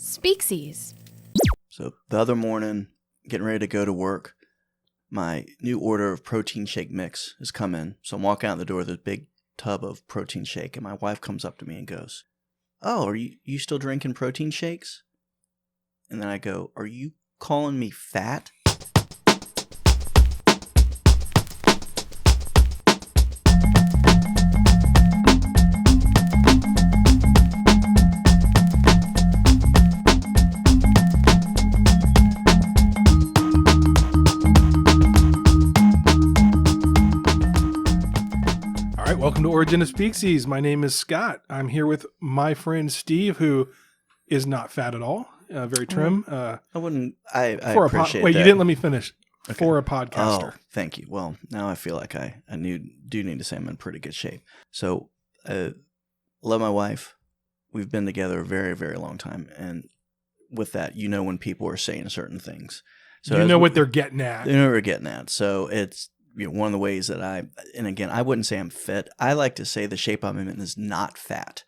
Species. So the other morning, getting ready to go to work, my new order of protein shake mix has come in. So I'm walking out the door, this big tub of protein shake, and my wife comes up to me and goes, "Oh, are you still drinking protein shakes?" And then I go, "Are you calling me fat?" Welcome to Origin of Species. My name is Scott. I'm here with my friend Steve, who is not fat at all. Very trim. I appreciate Wait, that. you didn't let me finish. Okay. For a podcaster. Oh, thank you. Well, now I feel like I do need to say I'm in pretty good shape. So, love my wife. We've been together a very, very long time. And with that, when people are saying certain things. So you know what they're getting at. They know what they're getting at. So it's one of the ways that and again, I wouldn't say I'm fit. I like to say the shape I'm in is not fat.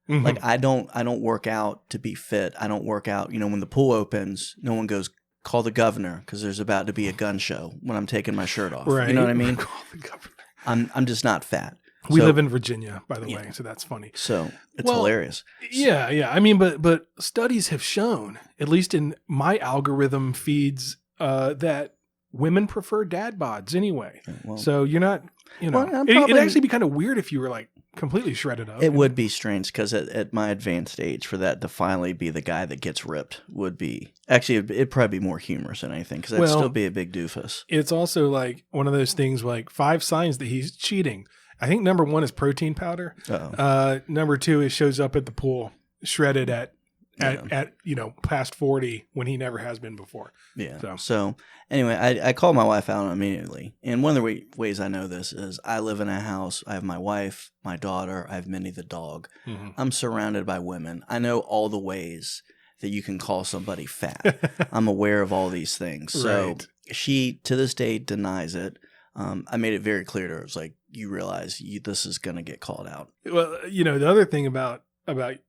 Mm-hmm. Like I don't work out to be fit. I don't work out. When the pool opens, no one goes, "Call the governor," because there's about to be a gun show when I'm taking my shirt off. Right. You know what I mean? Call the governor. I'm just not fat. We live in Virginia, by the way, so that's funny. So it's hilarious. Yeah. I mean, but studies have shown, at least in my algorithm feeds, that women prefer dad bods anyway. Well, so you're not, it'd actually be kind of weird if you were like completely shredded up. It would be strange because at my advanced age, for that to finally be the guy that gets ripped would be actually it'd probably be more humorous than anything because I'd still be a big doofus. It's also like one of those things like 5 signs that he's cheating. I think number 1 is protein powder. Number 2 is shows up at the pool shredded at past 40 when he never has been before. Yeah. So anyway, I called my wife out immediately. And one of the ways I know this is I live in a house. I have my wife, my daughter. I have Minnie the dog. Mm-hmm. I'm surrounded by women. I know all the ways that you can call somebody fat. I'm aware of all these things. So she, to this day, denies it. I made it very clear to her. It was like, you realize this is going to get called out. Well, the other thing about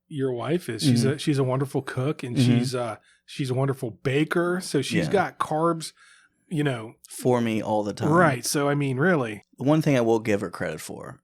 your wife is she's a wonderful cook and she's a wonderful baker. So she's got carbs, for me all the time. Right. So, I mean, really. The one thing I will give her credit for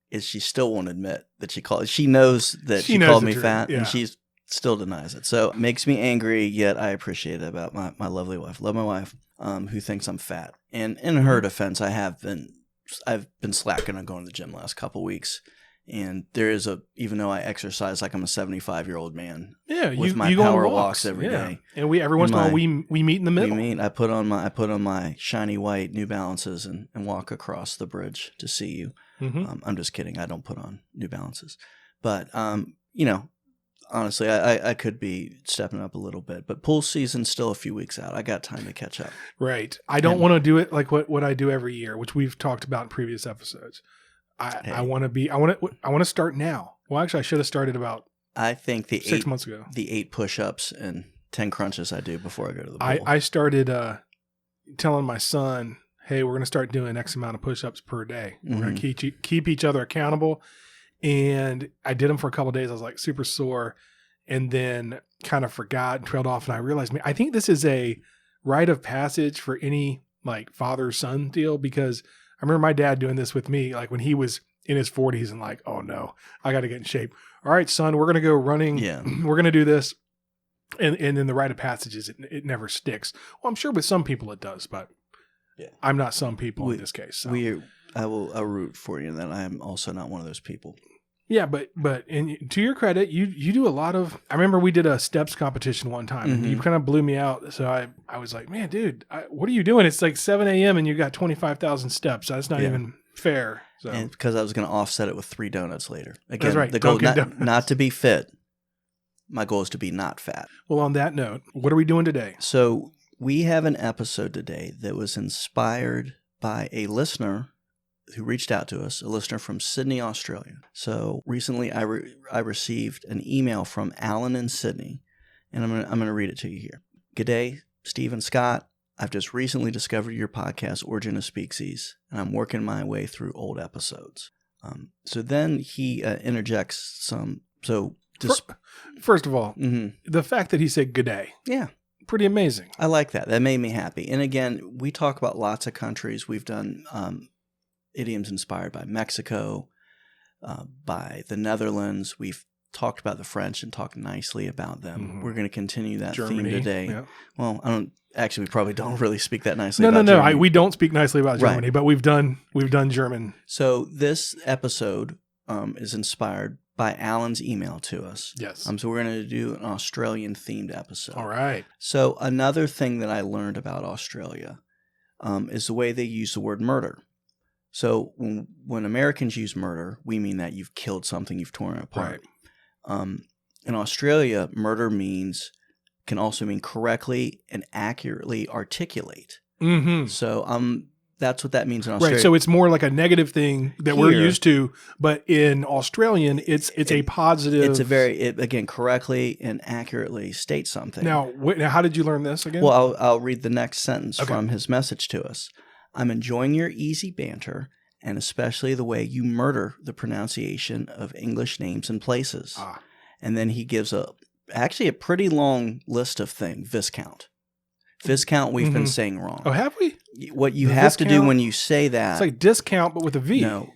is she still won't admit that she knows that she called me fat and she still denies it. So it makes me angry, yet I appreciate it about my lovely wife. Love my wife, who thinks I'm fat. And in her defense, I've been slacking on going to the gym the last couple of weeks. And there is even though I exercise like I'm a 75-year-old man, with my power walks every day, and every once in a while we meet in the middle. I put on my shiny white New Balances and walk across the bridge to see you. Mm-hmm. I'm just kidding. I don't put on New Balances, but honestly, I could be stepping up a little bit. But pool season's still a few weeks out. I got time to catch up. Right. I don't want to do it like what I do every year, which we've talked about in previous episodes. I want to start now. Well, actually, I should have started about I think the 6 months ago. The 8 push-ups and 10 crunches I do before I go to the pool. I started telling my son, "Hey, we're going to start doing X amount of push-ups per day. We're going to keep each other accountable." And I did them for a couple of days. I was like super sore, and then kind of forgot and trailed off. And I realized, I think this is a rite of passage for any like father-son deal, because I remember my dad doing this with me, like when he was in his 40s and like, "Oh no, I got to get in shape. All right, son, we're going to go running. Yeah. We're going to do this." And then the rite of passage is it never sticks. Well, I'm sure with some people it does, but I'm not some people in this case. So. I'll root for you, and then I'm also not one of those people. Yeah, but to your credit, you do a lot of. I remember we did a steps competition one time, and you kind of blew me out. So I was like, "Man, dude, what are you doing? It's like 7 a.m. and you got 25,000 steps. That's not even fair." So. And because I was going to offset it with 3 donuts later. Again, that's right. The goal not to be fit. My goal is to be not fat. Well, on that note, what are we doing today? So we have an episode today that was inspired by a listener who reached out to us, a listener from Sydney, Australia. So recently I received an email from Alan in Sydney, and I'm going to read it to you here. "G'day, Steve and Scott. I've just recently discovered your podcast, Origin of Species, and I'm working my way through old episodes." So then he interjects some. So First of all, the fact that he said good day. Yeah. Pretty amazing. I like that. That made me happy. And again, we talk about lots of countries. We've done idioms inspired by Mexico, by the Netherlands. We've talked about the French and talked nicely about them. We're going to continue that Germany, theme today. Yeah. Well, we probably don't really speak that nicely about Germany. Germany. We don't speak nicely about Germany, but we've done German. So this episode is inspired by Alan's email to us. Yes. So we're going to do an Australian themed episode. All right. So another thing that I learned about Australia is the way they use the word murder. So when Americans use murder, we mean that you've killed something, you've torn it apart. Right. In Australia, murder can also mean correctly and accurately articulate. Mm-hmm. So that's what that means in Australia. Right. So it's more like a negative thing that we're used to, but in Australian, it's a positive. It's again, correctly and accurately states something. Now, how did you learn this again? Well, I'll read the next sentence from his message to us. I'm enjoying your easy banter and especially the way you murder the pronunciation of English names and places. And then he gives actually a pretty long list of things. Viscount. Viscount we've been saying wrong. Oh, have we? What you have to do when you say that. It's like discount, but with a V. No,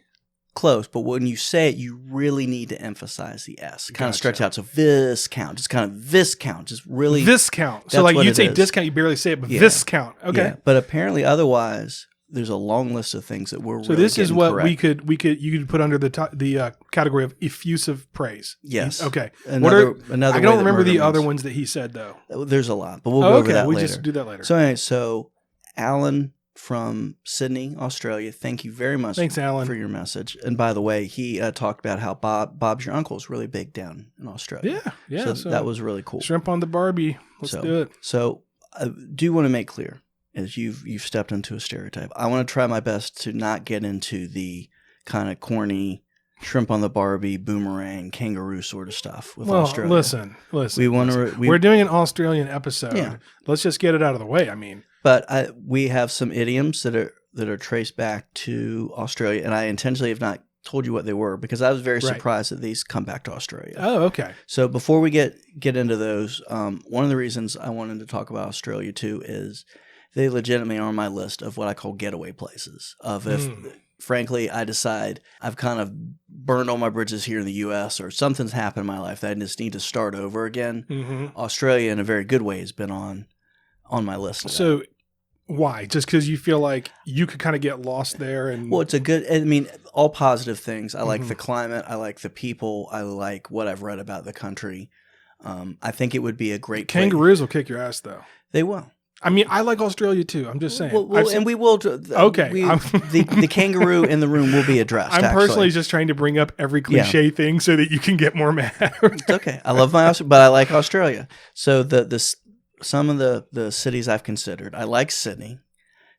close. But when you say it, you really need to emphasize the S. Kind of stretch out. So viscount. Just kind of viscount. Just really. Viscount. So like you'd say discount, you barely say it, but viscount. Okay. Yeah. But apparently otherwise, there's a long list of things that we're so really this is what correct. you could put under the category of effusive praise. Yes. Okay. Another I don't remember the other ones that he said though. There's a lot, but we'll go over that later. We'll just do that later. So anyway, Alan from Sydney, Australia, thank you very much. Thanks, Alan, for your message. And by the way, he talked about how Bob's your uncle is really big down in Australia. Yeah. So that was really cool. Shrimp on the Barbie. Let's do it. So I do want to make clear, as you've stepped into a stereotype, I want to try my best to not get into the kind of corny shrimp on the Barbie, boomerang, kangaroo sort of stuff with Australia. Listen. We're doing an Australian episode. Yeah. Let's just get it out of the way. I mean, but we have some idioms that are traced back to Australia, and I intentionally have not told you what they were because I was very surprised that these come back to Australia. Oh, okay. So before we get into those, one of the reasons I wanted to talk about Australia too is they legitimately are on my list of what I call getaway places. Frankly, I decide I've kind of burned all my bridges here in the U.S. or something's happened in my life that I just need to start over again. Australia, in a very good way, has been on my list. So why? Just because you feel like you could kind of get lost there? Well, it's all positive things. I like the climate. I like the people. I like what I've read about the country. I think it would be a great Kangaroos will kick your ass, though. They will. I mean, I like Australia too. I'm just saying. And we will. Okay. The kangaroo in the room will be addressed. I'm personally just trying to bring up every cliche thing so that you can get more mad. It's okay. I love but I like Australia. So some of the cities I've considered. I like Sydney.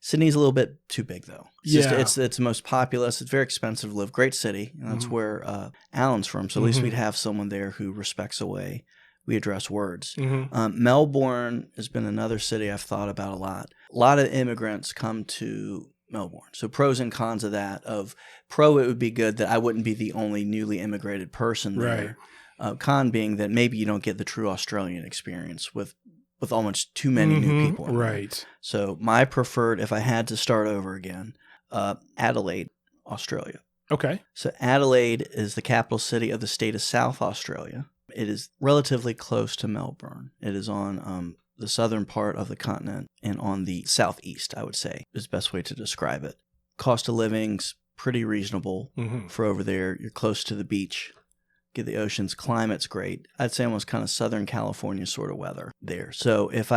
Sydney's a little bit too big though. It's the most populous. It's very expensive to live. Great city. And that's where Alan's from. So at least we'd have someone there who respects the way we address words. Melbourne has been another city I've thought about a lot. A lot of immigrants come to Melbourne. So pros and cons of that. It would be good that I wouldn't be the only newly immigrated person there. Right. Con being that maybe you don't get the true Australian experience with almost too many new people. Right. So my preferred, if I had to start over again, Adelaide, Australia. Okay. So Adelaide is the capital city of the state of South Australia. It is relatively close to Melbourne. It is on the southern part of the continent and on the southeast, I would say, is the best way to describe it. Cost of living's pretty reasonable for over there. You're close to the beach, get the oceans. Climate's great. I'd say almost kind of Southern California sort of weather there. So if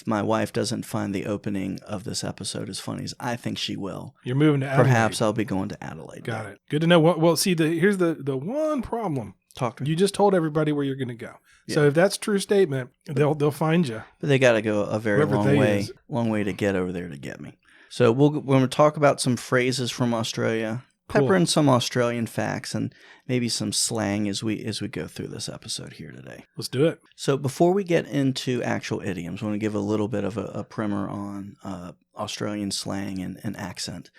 my wife doesn't find the opening of this episode as funny as I think she will, you're moving to Adelaide. Perhaps I'll be going to Adelaide. Got it. Good to know. Well, see, here's the one problem. Talk to me. You just told everybody where you're going to go. Yeah. So if that's a true statement, they'll find you. But they got to go a very long way to get over there to get me. So when we talk about some phrases from Australia, pepper in some Australian facts and maybe some slang as we go through this episode here today. Let's do it. So before we get into actual idioms, I want to give a little bit of a primer on Australian slang and accent.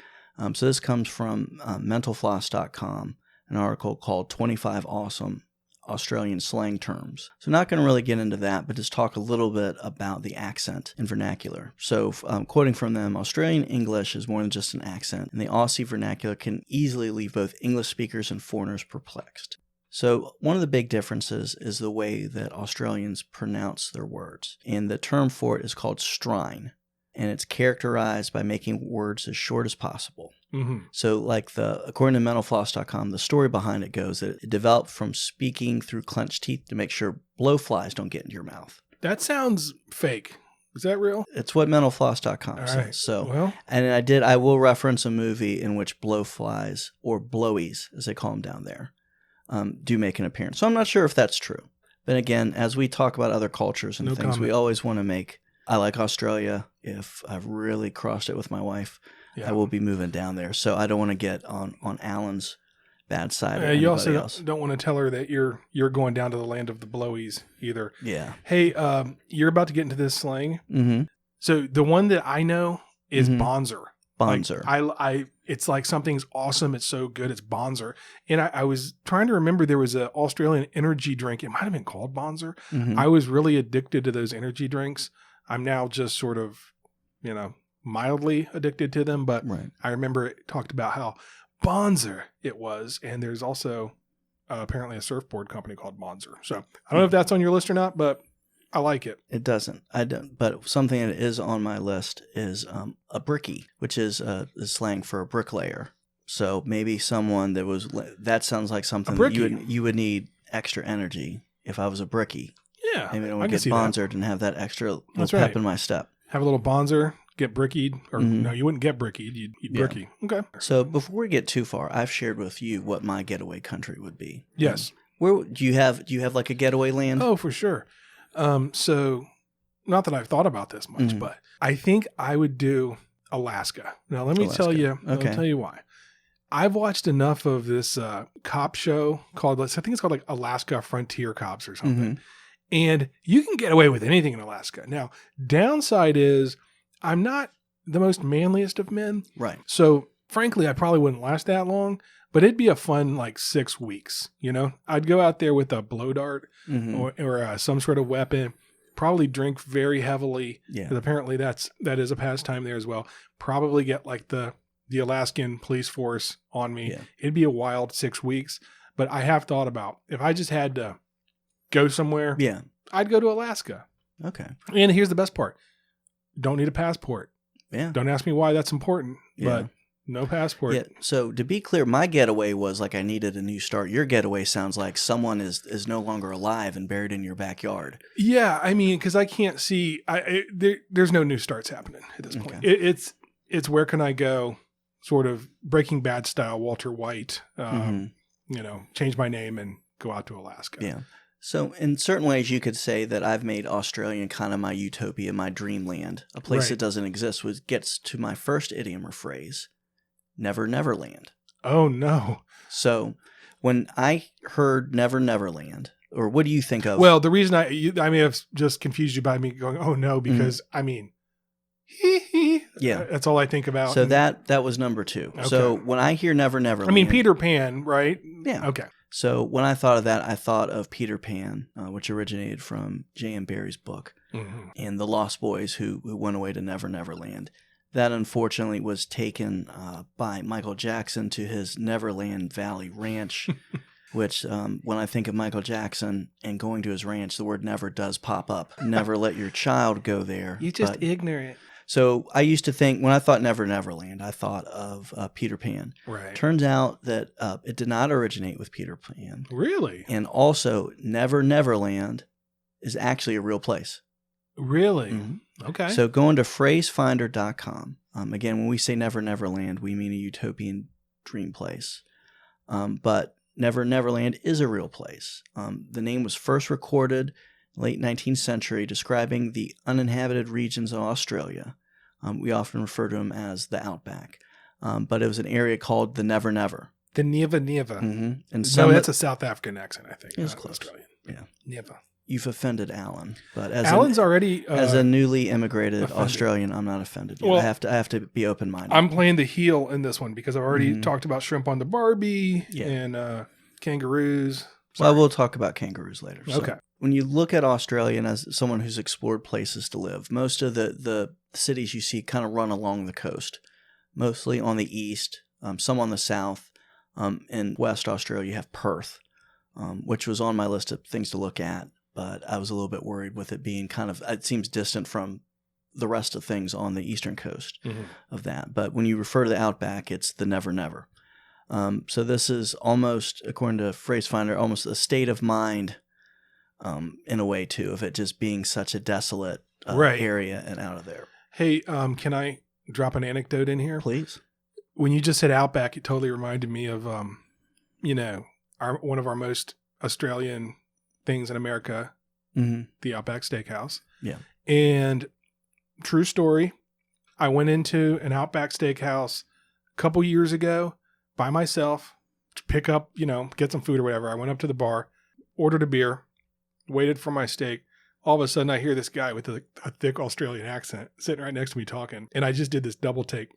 So this comes from mentalfloss.com, an article called 25 Awesome Australian slang terms. So I'm not going to really get into that, but just talk a little bit about the accent and vernacular. So quoting from them, Australian English is more than just an accent, and the Aussie vernacular can easily leave both English speakers and foreigners perplexed. So one of the big differences is the way that Australians pronounce their words, and the term for it is called strine, and it's characterized by making words as short as possible. Mm-hmm. So according to mentalfloss.com, the story behind it goes that it developed from speaking through clenched teeth to make sure blowflies don't get into your mouth. That sounds fake. Is that real? It's what mentalfloss.com says. Right. So, well, and I will reference a movie in which blowflies, or blowies, as they call them down there, do make an appearance. So I'm not sure if that's true. But again, as we talk about other cultures and things, comment. We always want to make, I like Australia. If I've really crossed it with my wife, I will be moving down there. So I don't want to get on Alan's bad side. Or you also else. Don't want to tell her that you're going down to the land of the blowies either. Yeah. Hey, you're about to get into this slang. Mm-hmm. So the one that I know is bonzer. Bonzer. Like, it's like something's awesome. It's so good. It's bonzer. And I was trying to remember, there was an Australian energy drink. It might have been called bonzer. Mm-hmm. I was really addicted to those energy drinks. I'm now just sort of, mildly addicted to them. But right. I remember it talked about how bonzer it was. And there's also apparently a surfboard company called Bonzer. So I don't know if that's on your list or not, but I like it. It doesn't. I don't. But something that is on my list is a brickie, which is slang for a bricklayer. So maybe someone that sounds like something that you would need extra energy if I was a brickie. Yeah. Maybe I would get bonzered and have that extra pep in my step. Have a little bonzer, get brickied, or no, you wouldn't get brickied. You'd bricky. Okay. So before we get too far, I've shared with you what my getaway country would be. Yes. Where do you have like a getaway land? Oh, for sure. So not that I've thought about this much, but I think I would do Alaska. Now, let me tell you why. I've watched enough of this cop show called, I think it's called like Alaska Frontier Cops or something. And you can get away with anything in Alaska. Now, downside is I'm not the most manliest of men. Right. So frankly, I probably wouldn't last that long, but it'd be a fun 6 weeks. I'd go out there with a blow dart or some sort of weapon, probably drink very heavily. Yeah. Because apparently that is a pastime there as well. Probably get the Alaskan police force on me. Yeah. It'd be a wild 6 weeks, but I have thought about if I just had to go somewhere, I'd go to Alaska. Okay. And here's the best part. Don't need a passport. Yeah. Don't ask me why that's important, but no passport. Yeah. So to be clear, my getaway was I needed a new start. Your getaway sounds like someone is no longer alive and buried in your backyard. Yeah. I mean, because I can't see, there's no new starts happening at this point. Okay. It's where can I go, sort of Breaking Bad style, Walter White, change my name and go out to Alaska. Yeah. So in certain ways, you could say that I've made Australia kind of my utopia, my dreamland, a place that doesn't exist, which gets to my first idiom or phrase, Never Neverland. Oh, no. So when I heard Never Neverland, or what do you think of? Well, the reason I may have just confused you by me going, oh, no, because I mean, yeah, that's all I think about. So that was number 2. Okay. So when I hear Never Neverland. I mean, Peter Pan, right? Yeah. Okay. So when I thought of that, I thought of Peter Pan, which originated from J.M. Barrie's book, and the Lost Boys who went away to Never Neverland. That unfortunately was taken by Michael Jackson to his Neverland Valley Ranch, which when I think of Michael Jackson and going to his ranch, the word never does pop up. Never let your child go there. You're just ignorant. So I used to think, when I thought Never Neverland, I thought of Peter Pan. Right. Turns out that it did not originate with Peter Pan. Really? And also, Never Neverland is actually a real place. Really? Mm-hmm. Okay. So going to phrasefinder.com. Again, when we say Never Neverland, we mean a utopian dream place. But Never Neverland is a real place. The name was first recorded late 19th century, describing the uninhabited regions of Australia. We often refer to them as the outback. But it was an area called the Never Never. The Never Never. Mm-hmm. And that's a South African accent, I think. It's close. Australian. Yeah. Never. You've offended Alan, but Alan's already as a newly immigrated Australian, I'm not offended yet. Well, I have to be open minded. I'm playing the heel in this one because I've already talked about shrimp on the Barbie and kangaroos. Well, we'll talk about kangaroos later. So okay. When you look at Australia, and as someone who's explored places to live, most of the cities you see kind of run along the coast, mostly on the east, some on the south. In West Australia, you have Perth, which was on my list of things to look at, but I was a little bit worried with it being it seems distant from the rest of things on the eastern coast of that. But when you refer to the outback, it's the never never. So this is almost, according to Phrase Finder, almost a state of mind in a way too, of it just being such a desolate area and out of there. Hey, can I drop an anecdote in here? Please. When you just said outback, it totally reminded me of, one of our most Australian things in America, the Outback Steakhouse. Yeah. And true story, I went into an Outback Steakhouse a couple years ago by myself to pick up, get some food or whatever. I went up to the bar, ordered a beer, waited for my steak. All of a sudden, I hear this guy with a thick Australian accent sitting right next to me talking. And I just did this double take.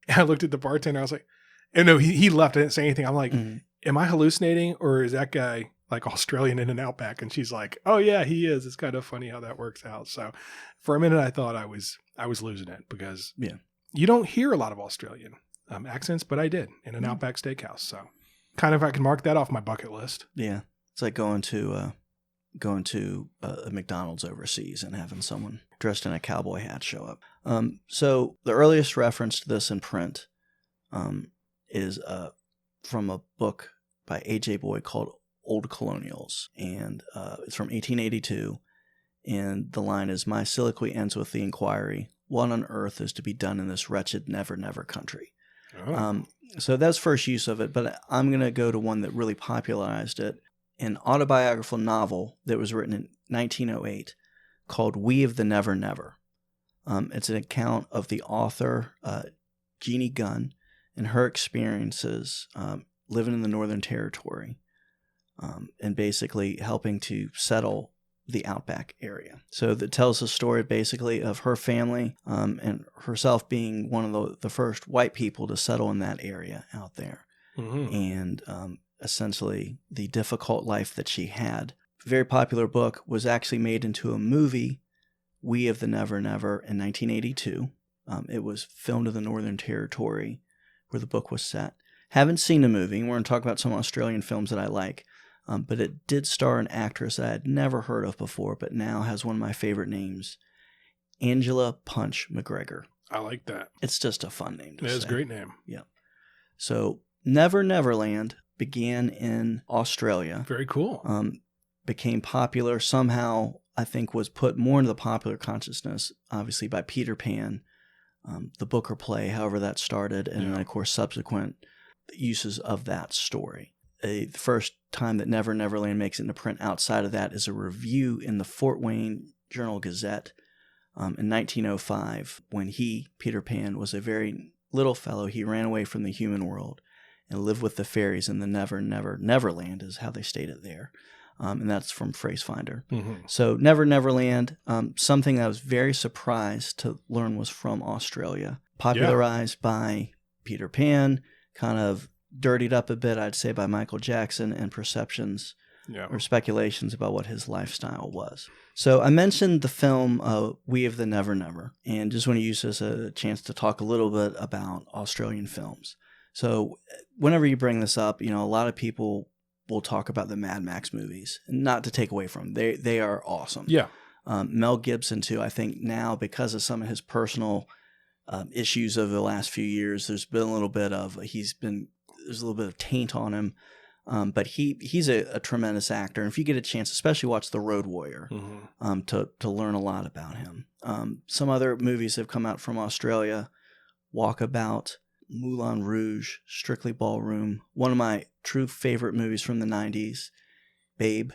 And I looked at the bartender. I was like, and no, he left. I didn't say anything. I'm like, am I hallucinating, or is that guy like Australian in an Outback? And she's like, oh yeah, he is. It's kind of funny how that works out. So for a minute, I thought I was losing it, because you don't hear a lot of Australian accents, but I did in an Outback Steakhouse. So kind of, I can mark that off my bucket list. Yeah. It's like going to a McDonald's overseas and having someone dressed in a cowboy hat show up. So the earliest reference to this in print is from a book by A.J. Boyd called Old Colonials, and it's from 1882, and the line is, "My soliloquy ends with the inquiry, what on earth is to be done in this wretched never never country?" Oh. So that's first use of it, but I'm going to go to one that really popularized it, an autobiographical novel that was written in 1908 called We of the Never Never. It's an account of the author, Jeannie Gunn, and her experiences living in the Northern Territory and basically helping to settle the Outback area. So that tells the story basically of her family and herself being one of the first white people to settle in that area out there. And essentially the difficult life that she had. Very popular book, was actually made into a movie, We of the Never Never, in 1982. It was filmed in the Northern Territory where the book was set. Haven't seen the movie. We're going to talk about some Australian films that I like. But it did star an actress that I had never heard of before, but now has one of my favorite names, Angela Punch McGregor. I like that. It's just a fun name to say. It's a great name. Yeah. So Never Neverland began in Australia. Very cool. Became popular somehow, I think was put more into the popular consciousness, obviously by Peter Pan, the book or play, however that started, and then, of course, subsequent uses of that story. The first time that Never Neverland makes it into print outside of that is a review in the Fort Wayne Journal-Gazette in 1905, when Peter Pan, was a very little fellow. He ran away from the human world and lived with the fairies in the Never Neverland, is how they state it there. And that's from Phrase Finder. So Never Neverland, something that I was very surprised to learn was from Australia. Popularized by Peter Pan, kind of dirtied up a bit, I'd say, by Michael Jackson, and perceptions or speculations about what his lifestyle was. So I mentioned the film We of the Never Never, and just want to use this as a chance to talk a little bit about Australian films. So whenever you bring this up, a lot of people will talk about the Mad Max movies, not to take away from them. They are awesome. Yeah. Mel Gibson too, I think now, because of some of his personal issues over the last few years, there's a little bit of taint on him. But he's a tremendous actor. And if you get a chance, especially watch The Road Warrior, to learn a lot about him. Some other movies have come out from Australia: Walkabout, Moulin Rouge, Strictly Ballroom. One of my true favorite movies from the 90s, Babe.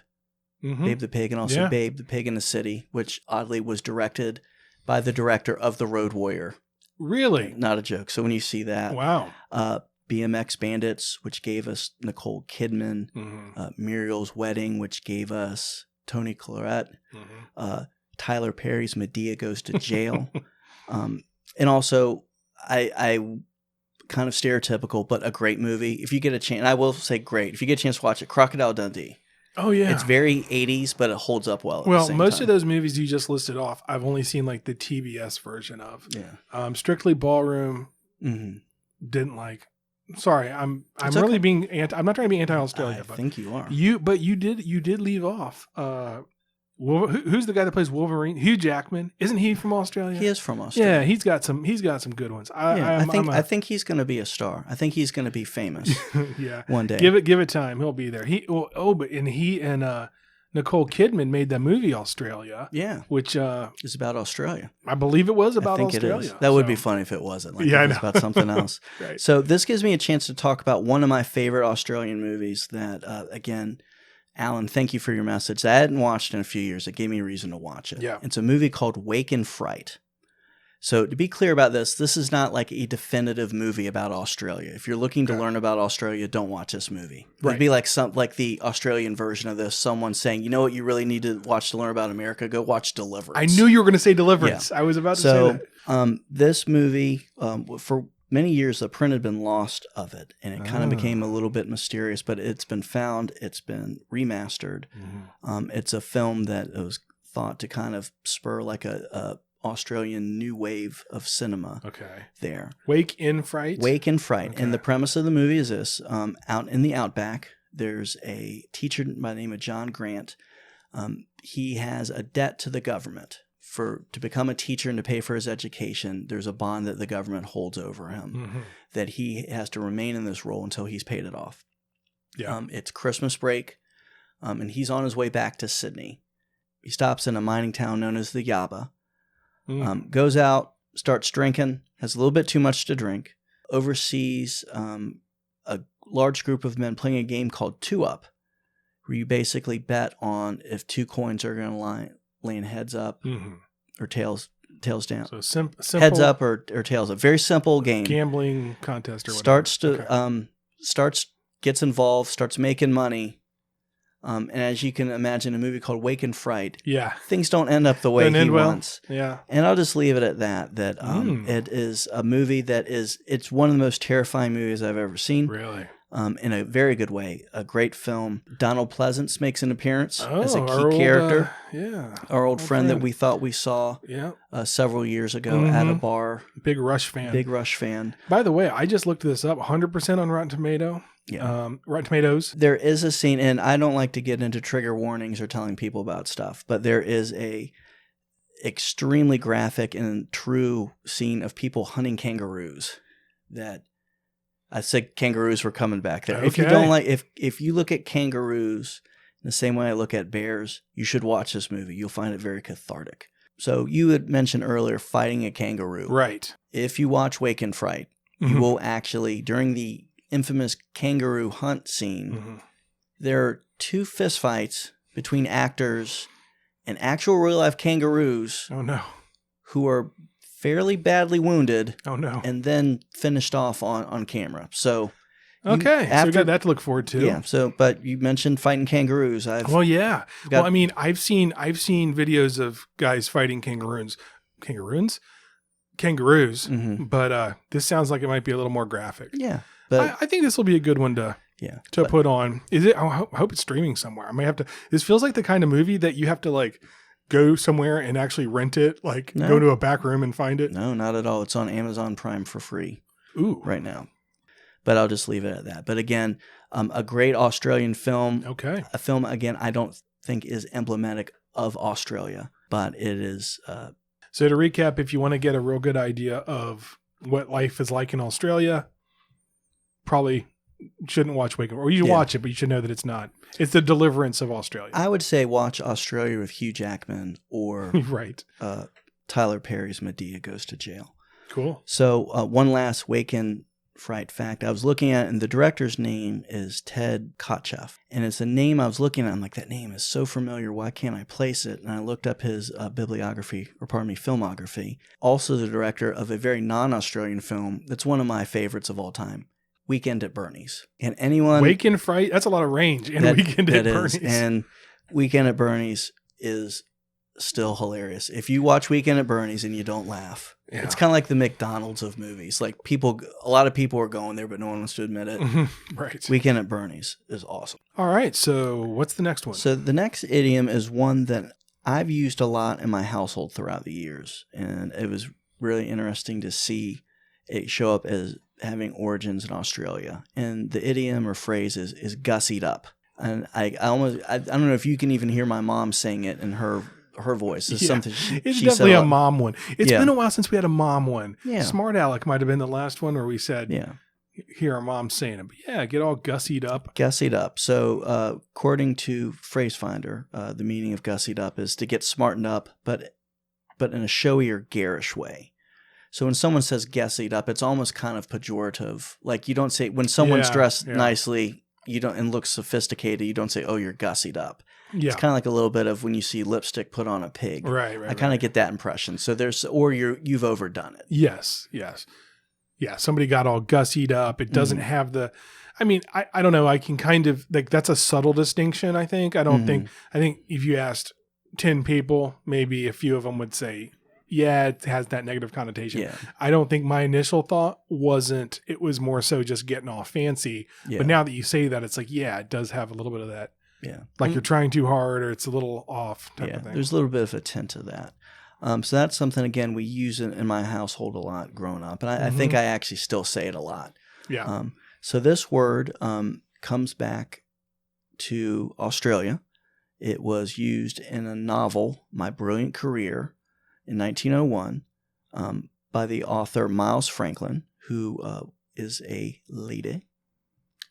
Babe the Pig, and also Babe the Pig in the City, which oddly was directed by the director of The Road Warrior. Really? Not a joke. So when you see that. Wow. BMX Bandits, which gave us Nicole Kidman, Muriel's Wedding, which gave us Toni Collette, Tyler Perry's Medea Goes to Jail. And also, I kind of stereotypical, but a great movie. If you get a chance, I will say great. If you get a chance to watch it, Crocodile Dundee. Oh, yeah. It's very 80s, but it holds up well. Well, most of those movies you just listed off, I've only seen like the TBS version of. Yeah. Strictly Ballroom, didn't like. Sorry, I'm really being I'm not trying to be anti-Australia. I think you are. You did leave off. Who's the guy that plays Wolverine? Hugh Jackman. Isn't he from Australia? He is from Australia. Yeah, he's got some good ones. I think he's going to be a star. I think he's going to be famous. Yeah, one day. Give it time. He'll be there. He and Nicole Kidman made that movie Australia. Yeah, which is about Australia. I believe it was about Australia. It is. That would be funny if it wasn't. Like it was about something else. Right. So this gives me a chance to talk about one of my favorite Australian movies that, again, Alan, thank you for your message. I hadn't watched in a few years. It gave me a reason to watch it. Yeah. It's a movie called Wake in Fright. So to be clear about this is not like a definitive movie about Australia. If you're looking to learn about Australia, don't watch this movie. Right. It'd be like the Australian version of this. Someone saying, you know what you really need to watch to learn about America? Go watch Deliverance. I knew you were going to say Deliverance. Yeah. I was about to say that. This movie, for many years, the print had been lost of it, and it kind of became a little bit mysterious, but it's been found. It's been remastered. It's a film that was thought to kind of spur like a Australian new wave of cinema. There. Wake in Fright? Wake in Fright. Okay. And the premise of the movie is this. Out in the outback, there's a teacher by the name of John Grant. He has a debt to the government. To become a teacher and to pay for his education, there's a bond that the government holds over him that he has to remain in this role until he's paid it off. Yeah. It's Christmas break, and he's on his way back to Sydney. He stops in a mining town known as the Yaba, goes out, starts drinking, has a little bit too much to drink, oversees a large group of men playing a game called Two Up, where you basically bet on if two coins are going to laying heads up or tails down. So simple heads up or tails up. Very simple game. Gambling contest or whatever. Gets involved, starts making money. And as you can imagine, a movie called Wake in Fright, things don't end up the way he wants. Yeah. And I'll just leave it at that. It is a movie it's one of the most terrifying movies I've ever seen. Really? In a very good way. A great film. Donald Pleasance makes an appearance as a key character. Our old friend that we thought we saw several years ago at a bar. Big Rush fan. By the way, I just looked this up. 100% on Rotten Tomato. Yeah. Rotten Tomatoes. There is a scene, and I don't like to get into trigger warnings or telling people about stuff, but there is a extremely graphic and true scene of people hunting kangaroos that I said kangaroos were coming back there. Okay. If you don't if you look at kangaroos in the same way I look at bears, you should watch this movie. You'll find it very cathartic. So you had mentioned earlier fighting a kangaroo. Right. If you watch Wake in Fright, you will actually, during the infamous kangaroo hunt scene, there are two fistfights between actors and actual real life kangaroos. Oh no. Who are fairly badly wounded. Oh no. And then finished off on camera. So so we got that to look forward to. Yeah. So, but you mentioned fighting kangaroos. I've seen videos of guys fighting kangaroos. But this sounds like it might be a little more graphic. Yeah. But I think this will be a good one to put on. Is it? I hope it's streaming somewhere. I may have to. This feels like the kind of movie that you have to like go somewhere and actually rent it. Go to a back room and find it. No, not at all. It's on Amazon Prime for free. Ooh, right now. But I'll just leave it at that. But again, a great Australian film. Okay, a film again. I don't think is emblematic of Australia, but it is. So to recap, if you want to get a real good idea of what life is like in Australia, probably shouldn't watch Wake Up. Or you should watch it, but you should know that it's not. It's the Deliverance of Australia. I would say watch Australia with Hugh Jackman or Tyler Perry's Medea Goes to Jail. Cool. So one last Wake in Fright fact I was looking at, and the director's name is Ted Kotcheff. And it's a name I was looking at. I'm like, that name is so familiar. Why can't I place it? And I looked up his filmography. Also the director of a very non-Australian film that's one of my favorites of all time. Weekend at Bernie's. And anyone... Wake in Fright? That's a lot of range in Weekend at Bernie's. And Weekend at Bernie's is still hilarious. If you watch Weekend at Bernie's and you don't laugh, it's kind of like the McDonald's of movies. Like a lot of people are going there, but no one wants to admit it. Right. Weekend at Bernie's is awesome. All right. So what's the next one? So the next idiom is one that I've used a lot in my household throughout the years. And it was really interesting to see it show up as having origins in Australia. And the idiom or phrase is gussied up. And I don't know if you can even hear my mom saying it in her voice. It's something it's she definitely said a mom one. It's been a while since we had a mom one. Yeah. Smart Alec might have been the last one where we said, hear our mom saying it. But yeah, get all gussied up. Gussied up. So according to Phrase Finder, the meaning of gussied up is to get smartened up, but in a showy or garish way. So when someone says gussied up, it's almost kind of pejorative. Like you don't say, when someone's dressed nicely, you don't, and looks sophisticated, you don't say, oh, you're gussied up. Yeah. It's kind of like a little bit of when you see lipstick put on a pig. Right. I kind of get that impression. So you've overdone it. Yes. Yeah. Somebody got all gussied up. It doesn't have the, I mean, I don't know. I can kind of like, that's a subtle distinction. I think, I think if you asked 10 people, maybe a few of them would say, yeah, it has that negative connotation. Yeah. I don't think my initial thought wasn't, it was more so just getting all fancy. Yeah. But now that you say that, it's like, yeah, it does have a little bit of that. Yeah. Like you're trying too hard or it's a little off type of thing. There's a little bit of a tint of that. So that's something, again, we use in my household a lot growing up. And I think I actually still say it a lot. Yeah. So this word comes back to Australia. It was used in a novel, My Brilliant Career, in 1901, by the author Miles Franklin, who is a lady.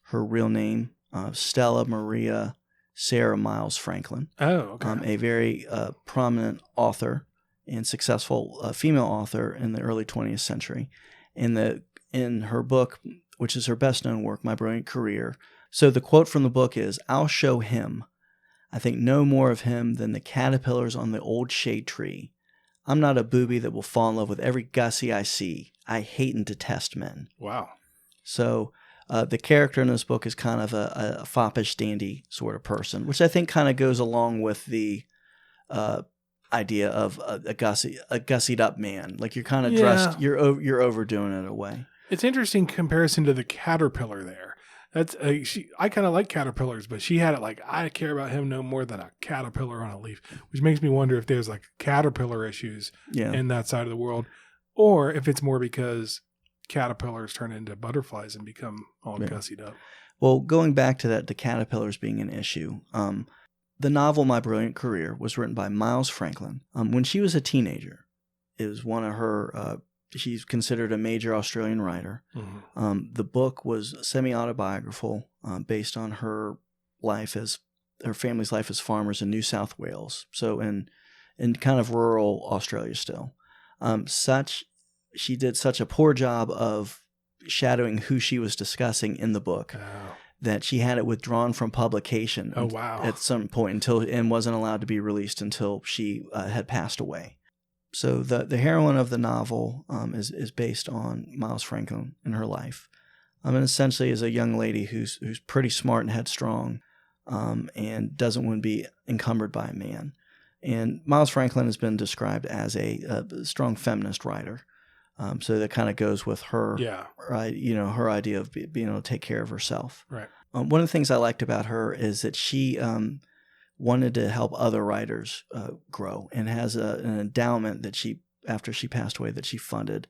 Her real name, Stella Maria Sarah Miles Franklin. Oh, okay. A very prominent author and successful female author in the early 20th century. In her book, which is her best-known work, My Brilliant Career. So the quote from the book is, "I'll show him. I think no more of him than the caterpillars on the old shade tree. I'm not a booby that will fall in love with every gussie I see. I hate and detest men." Wow. So the character in this book is kind of a foppish, dandy sort of person, which I think kind of goes along with the idea of a gussied up man. Like you're kind of dressed, you're overdoing it in a way. It's interesting comparison to the caterpillar there. That's I kind of like caterpillars, but she had it like, I care about him no more than a caterpillar on a leaf, which makes me wonder if there's like caterpillar issues in that side of the world, or if it's more because caterpillars turn into butterflies and become all gussied up. Well, going back to that, the caterpillars being an issue, the novel My Brilliant Career was written by Miles Franklin. When she was a teenager, it was one of her... she's considered a major Australian writer. Mm-hmm. The book was semi-autobiographical, based on her family's life as farmers in New South Wales. So in kind of rural Australia still. She did such a poor job of shadowing who she was discussing in the book that she had it withdrawn from publication. Oh, wow. At some point and wasn't allowed to be released until she had passed away. So the heroine of the novel is based on Miles Franklin and her life, and essentially is a young lady who's pretty smart and headstrong, and doesn't want to be encumbered by a man. And Miles Franklin has been described as a strong feminist writer, so that kind of goes with her, her idea of being able to take care of herself. Right. One of the things I liked about her is that she wanted to help other writers grow, and has an endowment that after she passed away, that she funded,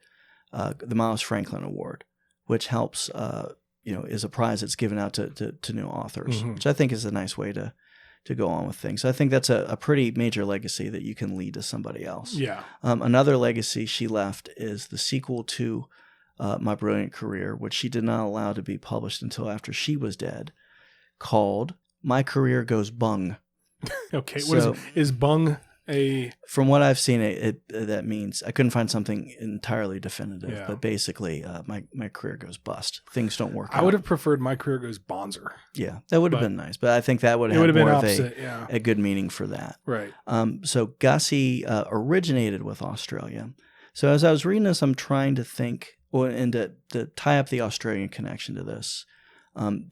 the Miles Franklin Award, which helps, is a prize that's given out to new authors, which I think is a nice way to go on with things. So I think that's a pretty major legacy that you can lead to somebody else. Yeah. Another legacy she left is the sequel to My Brilliant Career, which she did not allow to be published until after she was dead, called My Career Goes Bung. Okay, what is bung a... From what I've seen, that means, I couldn't find something entirely definitive, but basically, my career goes bust. Things don't work out. I would have preferred My Career Goes Bonzer. Yeah, that would have been nice, but I think that would have more of a good meaning for that. Right. So Gussie originated with Australia. So as I was reading this, I'm trying to think, and to tie up the Australian connection to this.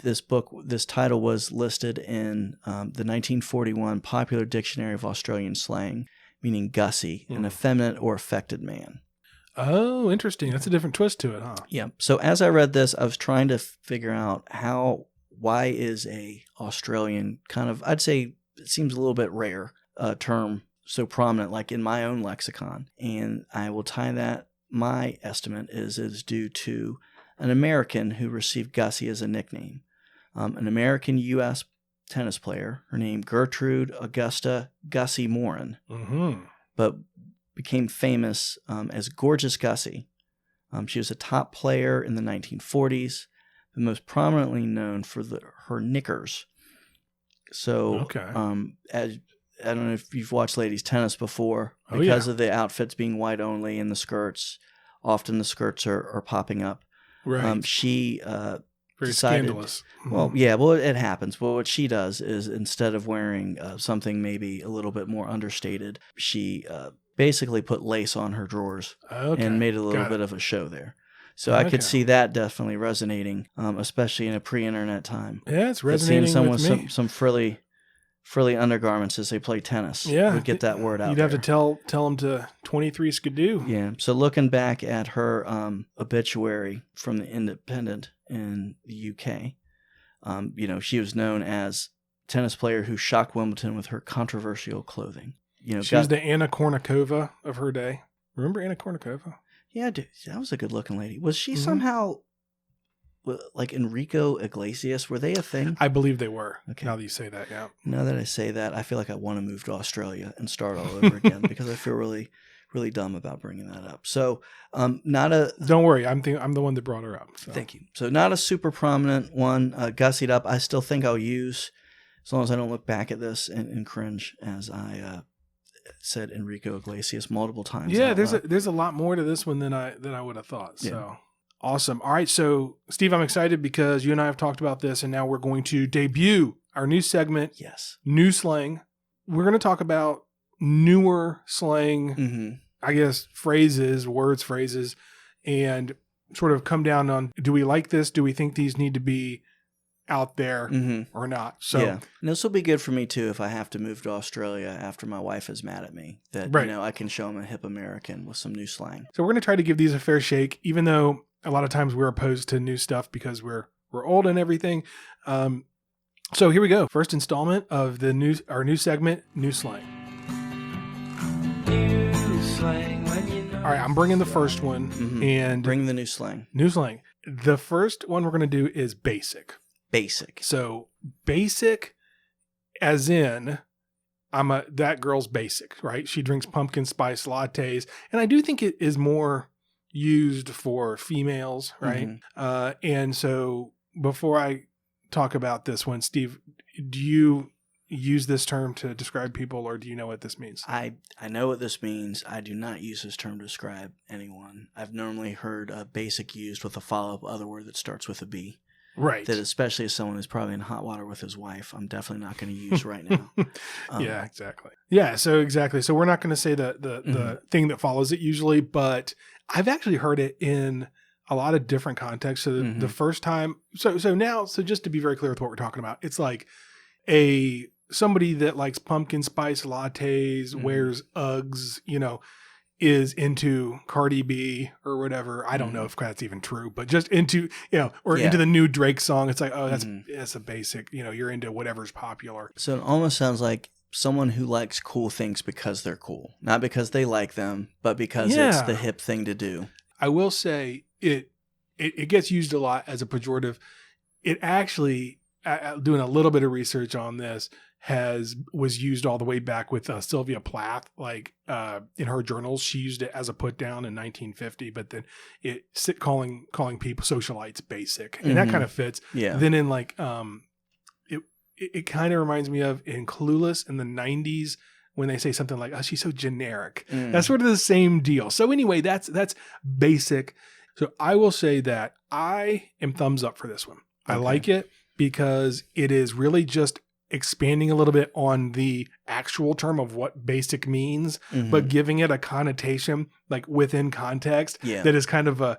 This title was listed in the 1941 Popular Dictionary of Australian Slang, meaning gussy, an effeminate or affected man. Oh, interesting. That's a different twist to it, huh? Yeah. So as I read this, I was trying to figure out why is a Australian kind of, I'd say it seems a little bit rare, term so prominent, like in my own lexicon. And I will tie that, my estimate is due to an American who received Gussie as a nickname. An American U.S. tennis player, her name Gertrude Augusta Gussie Morin, but became famous as Gorgeous Gussie. She was a top player in the 1940s, but most prominently known for her knickers. So, I don't know if you've watched ladies tennis before, because of the outfits being white only and the skirts. Often the skirts are popping up. Right. She very decided, scandalous. Well, yeah, well, it happens. Well, what she does is instead of wearing something maybe a little bit more understated, she basically put lace on her drawers and made a little bit of a show there. So I could see that definitely resonating, especially in a pre-internet time. Yeah, it's resonating seeing someone with me. Some frilly undergarments as they play tennis would get that word out. You'd have to tell them to 23 skidoo. Yeah. So looking back at her obituary from the Independent in the UK, she was known as tennis player who shocked Wimbledon with her controversial clothing. She was the Anna Kournikova of her day. Remember Anna Kournikova? Yeah, dude, that was a good looking lady. Was she somehow like Enrico Iglesias? Were they a thing? I believe they were. Okay. Now that you say that, yeah. Now that I say that, I feel like I want to move to Australia and start all over again because I feel really, really dumb about bringing that up. So, Don't worry, I'm the one that brought her up. So. Thank you. So, not a super prominent one. Gussied Up, I still think I'll use, as long as I don't look back at this and cringe, as I said Enrico Iglesias multiple times. Yeah, there's a lot more to this one than I would have thought. So. Yeah. Awesome. All right. So, Steve, I'm excited because you and I have talked about this, and now we're going to debut our new segment. Yes. New slang. We're going to talk about newer slang, I guess, phrases, and sort of come down on, do we like this? Do we think these need to be out there or not? So, yeah. And this will be good for me, too, if I have to move to Australia after my wife is mad at me. That, I can show them a hip American with some new slang. So, we're going to try to give these a fair shake, even though a lot of times we're opposed to new stuff because we're old and everything. So here we go. First installment of our new segment, New Slang. New slang all right, I'm bringing the first one and bring the new slang. New slang. The first one we're going to do is basic. Basic. So basic, as in that girl's basic, right? She drinks pumpkin spice lattes, and I do think it is more used for females, right? And so before I talk about this one, Steve, do you use this term to describe people, or do you know what this means? I know what this means. I do not use this term to describe anyone. I've normally heard basic used with a follow-up other word that starts with a B. Right. That especially as someone who's probably in hot water with his wife, I'm definitely not going to use right now. Yeah, exactly. Yeah, so exactly. So we're not going to say the thing that follows it usually, but I've actually heard it in a lot of different contexts. So the first time, so just to be very clear with what we're talking about, it's like somebody that likes pumpkin spice lattes, wears Uggs, is into Cardi B or whatever. I don't know if that's even true, but just into, into the new Drake song. It's like, oh, that's a basic, you're into whatever's popular. So it almost sounds like someone who likes cool things because they're cool, not because they like them, but because it's the hip thing to do. I will say it gets used a lot as a pejorative. It actually, doing a little bit of research on this, was used all the way back with Sylvia Plath, like in her journals. She used it as a put down in 1950, but then calling people socialites basic, and that kind of fits. Yeah. Then in like it kind of reminds me of in Clueless in the 90s when they say something like, "Oh, she's so generic." That's sort of the same deal. So anyway, that's basic. So I will say that I am thumbs up for this one. Okay. I like it because it is really just expanding a little bit on the actual term of what basic means, but giving it a connotation like within context that is kind of a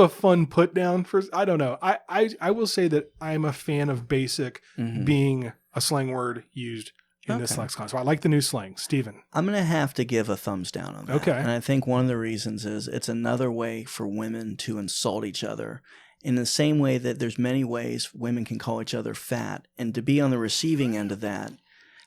fun put down for, I don't know. I will say that I'm a fan of basic being a slang word used in this lexicon. So I like the new slang. Steven. I'm going to have to give a thumbs down on that. Okay. And I think one of the reasons is it's another way for women to insult each other in the same way that there's many ways women can call each other fat. And to be on the receiving end of that,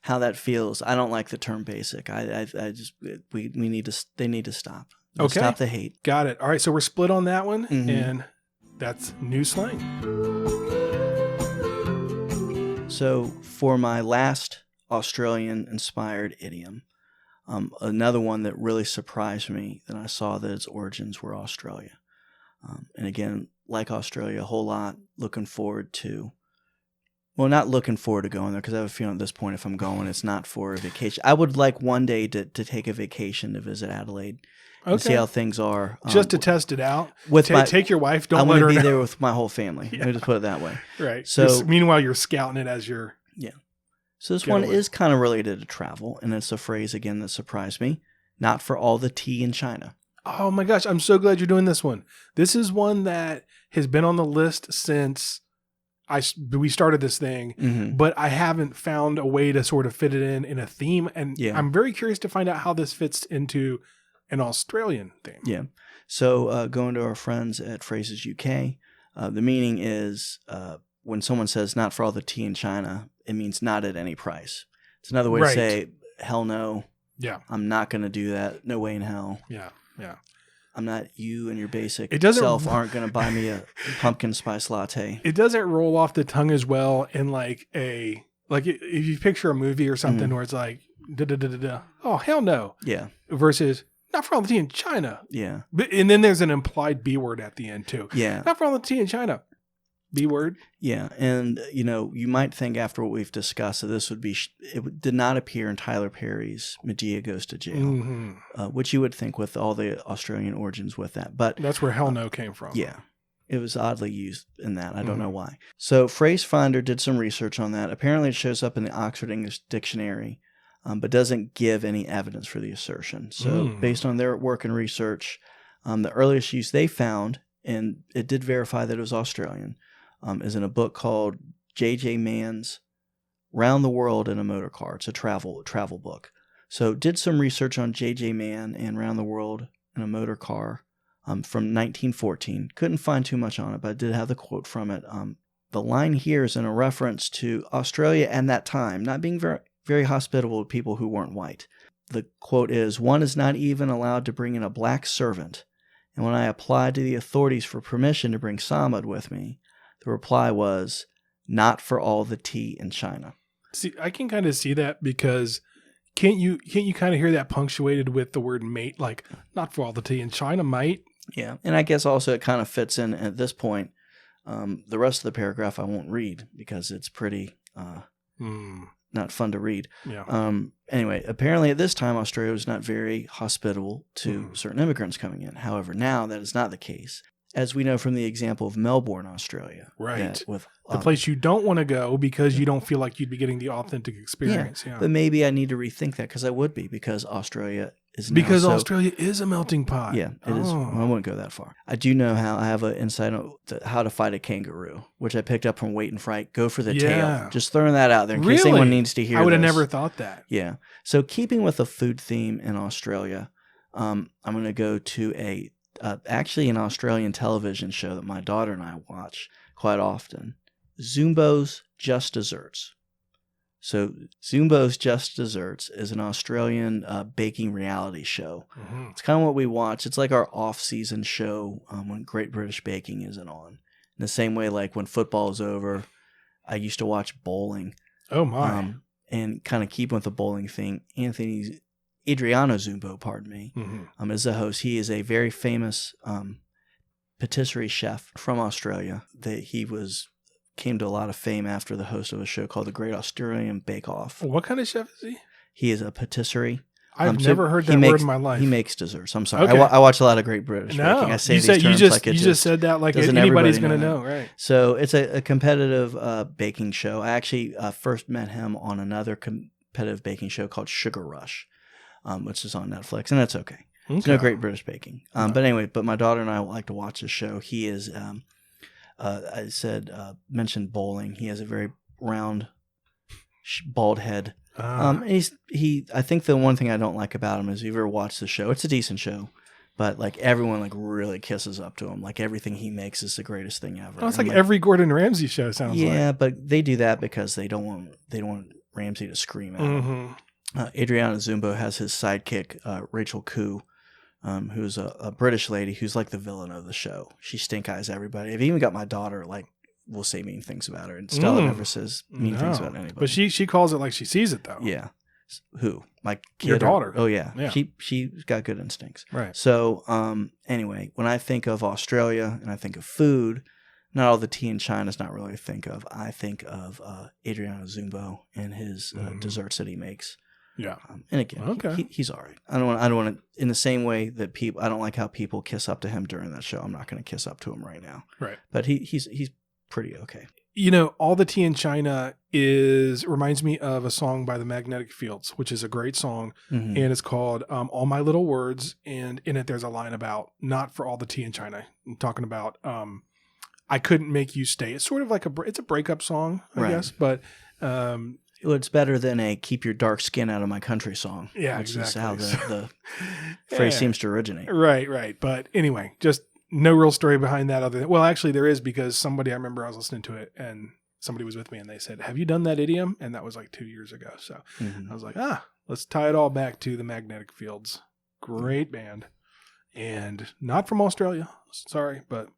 how that feels, I don't like the term basic. I just, they need to stop. Okay. Stop the hate. Got it. All right. So we're split on that one. Mm-hmm. And that's new slang. So for my last Australian-inspired idiom, another one that really surprised me that I saw that its origins were Australia. And again, like Australia a whole lot, looking forward to, well, not looking forward to going there because I have a feeling at this point if I'm going, it's not for a vacation. I would like one day to take a vacation to visit Adelaide and see how things are. Just to test it out. Take your wife. Don't let her know. I want to be there with my whole family. Let me just put it that way. Right. So meanwhile, you're scouting it as you're... Yeah. So this one is kind of related to travel, and it's a phrase, again, that surprised me. Not for all the tea in China. Oh my gosh, I'm so glad you're doing this one. This is one that has been on the list since we started this thing, but I haven't found a way to sort of fit it in a theme, and I'm very curious to find out how this fits into an Australian theme. Yeah. So going to our friends at Phrases UK, the meaning is when someone says not for all the tea in China, it means not at any price. It's another way to say, hell no. Yeah. I'm not going to do that. No way in hell. Yeah. Yeah. I'm not, you and your basic self aren't going to buy me a pumpkin spice latte. It doesn't roll off the tongue as well in like if you picture a movie or something where it's like, oh, hell no. Yeah. Versus, not for all the tea in China. Yeah. And then there's an implied B word at the end too. Yeah. Not for all the tea in China. B word. Yeah. And, you might think after what we've discussed that this would be, it did not appear in Tyler Perry's Medea Goes to Jail, which you would think with all the Australian origins with that. But that's where hell no came from. Yeah. It was oddly used in that. I don't know why. So Phrase Finder did some research on that. Apparently it shows up in the Oxford English Dictionary, but doesn't give any evidence for the assertion. So based on their work and research, the earliest use they found, and it did verify that it was Australian, is in a book called J.J. Mann's Round the World in a Motor Car. It's a travel book. So did some research on J.J. Mann and Round the World in a Motor Car from 1914. Couldn't find too much on it, but I did have the quote from it. The line here is in a reference to Australia and that time, not being very, very hospitable to people who weren't white. The quote is, "One is not even allowed to bring in a black servant. And when I applied to the authorities for permission to bring Samad with me, the reply was, not for all the tea in China." See, I can kind of see that because can't you kind of hear that punctuated with the word mate, like not for all the tea in China, mate? Yeah. And I guess also it kind of fits in at this point. The rest of the paragraph I won't read because it's pretty not fun to read. Yeah. Anyway, apparently at this time, Australia was not very hospitable to certain immigrants coming in. However, now that is not the case. As we know from the example of Melbourne, Australia. Right. With the place you don't want to go because you don't feel like you'd be getting the authentic experience. Yeah. But maybe I need to rethink that because I would be because Australia is now. Because Australia is a melting pot. Yeah, it is. Well, I wouldn't go that far. I do know how I have an insight on how to fight a kangaroo, which I picked up from Wait and Fright. Go for the tail. Just throwing that out there in case anyone needs to hear I would have never thought that. Yeah. So keeping with the food theme in Australia, I'm going to go to actually an Australian television show that my daughter and I watch quite often. Zumbo's Just Desserts. So Zumbo's Just Desserts is an Australian baking reality show. It's kind of what we watch. It's like our off-season show when Great British Baking isn't on. In the same way, like when football is over, I used to watch bowling. Oh, my. And kind of keep with the bowling thing. Adriano Zumbo, is the host. He is a very famous patisserie chef from Australia. He came to a lot of fame after the host of a show called The Great Australian Bake Off. What kind of chef is he? He is a patisserie. I've never heard that word in my life. He makes desserts. I'm sorry. Okay. I watch a lot of Great British Baking. I say these terms like it you just said that like anybody's going to know, right? So it's a competitive baking show. I actually first met him on another competitive baking show called Sugar Rush. Which is on Netflix, and that's okay. It's no Great British Baking. But my daughter and I like to watch the show. He is, mentioned bowling. He has a very round bald head. I think the one thing I don't like about him is, if you ever watch the show, it's a decent show, but like everyone like really kisses up to him. Like everything he makes is the greatest thing ever. Oh, it's like every Gordon Ramsay show sounds like. Yeah, but they do that because they don't want Ramsay to scream at him. Adriana Zumbo has his sidekick, Rachel Koo, who's a British lady who's like the villain of the show. She stink eyes everybody. I've even got my daughter like will say mean things about her, and Stella never says mean things about anybody. But she calls it like she sees it though. Yeah. Who? My kid? Your daughter. Oh yeah. She's got good instincts. Right. So anyway, when I think of Australia and I think of food, not all the tea in China is not really to think of. I think of Adriano Zumbo and his desserts that he makes. Yeah. And again, he's all right. I don't want to, in the same way that people, I don't like how people kiss up to him during that show. I'm not going to kiss up to him right now. Right. But he's pretty okay. You know, All the Tea in China reminds me of a song by the Magnetic Fields, which is a great song. And it's called All My Little Words. And in it, there's a line about not for all the tea in China. I'm talking about I couldn't make you stay. It's sort of like it's a breakup song, I guess. But it's better than a keep your dark skin out of my country song. Yeah, which exactly. is how the phrase seems to originate. Right. But anyway, just no real story behind that other than, well, actually there is, because I remember I was listening to it and somebody was with me and they said, have you done that idiom? And that was like 2 years ago. So I was like, let's tie it all back to the Magnetic Fields. Great band. And not from Australia. Sorry, but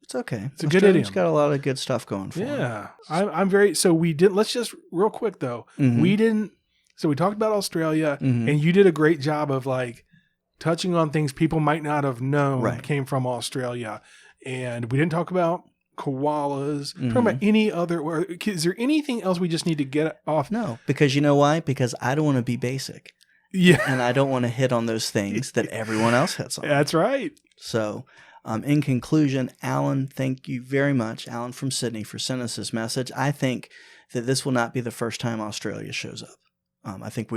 it's okay. It's a good idiom. It's got a lot of good stuff going for it. Yeah. I'm very, so we didn't, let's just real quick though. We talked about Australia and you did a great job of like touching on things people might not have known came from Australia. And we didn't talk about koalas. Talking about any other, is there anything else we just need to get off? No, because you know why? Because I don't want to be basic. Yeah. And I don't want to hit on those things that everyone else hits on. That's right. So in conclusion, Alan, thank you very much, Alan from Sydney, for sending us this message. I think that this will not be the first time Australia shows up. I think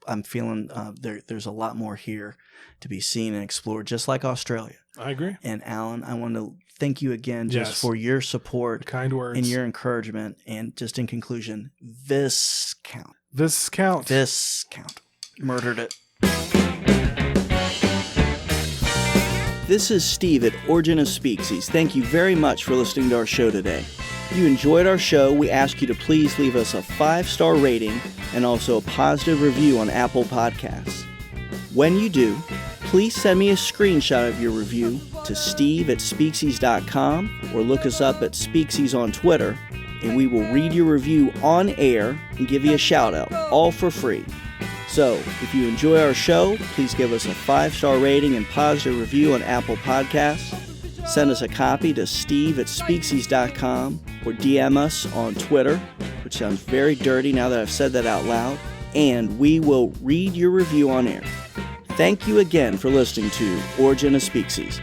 I'm feeling there's a lot more here to be seen and explored, just like Australia. I agree. And Alan, I want to thank you again just for your support, the kind words, and your encouragement. And just in conclusion, viscount. Murdered it. This is Steve at Origin of Species. Thank you very much for listening to our show today. If you enjoyed our show, we ask you to please leave us a 5-star rating and also a positive review on Apple Podcasts. When you do, please send me a screenshot of your review to steve@speaksies.com or look us up at Speaksies on Twitter, and we will read your review on air and give you a shout out, all for free. So, if you enjoy our show, please give us a 5-star rating and positive review on Apple Podcasts. Send us a copy to steve@speaksies.com or DM us on Twitter, which sounds very dirty now that I've said that out loud, and we will read your review on air. Thank you again for listening to Origin of Speacies.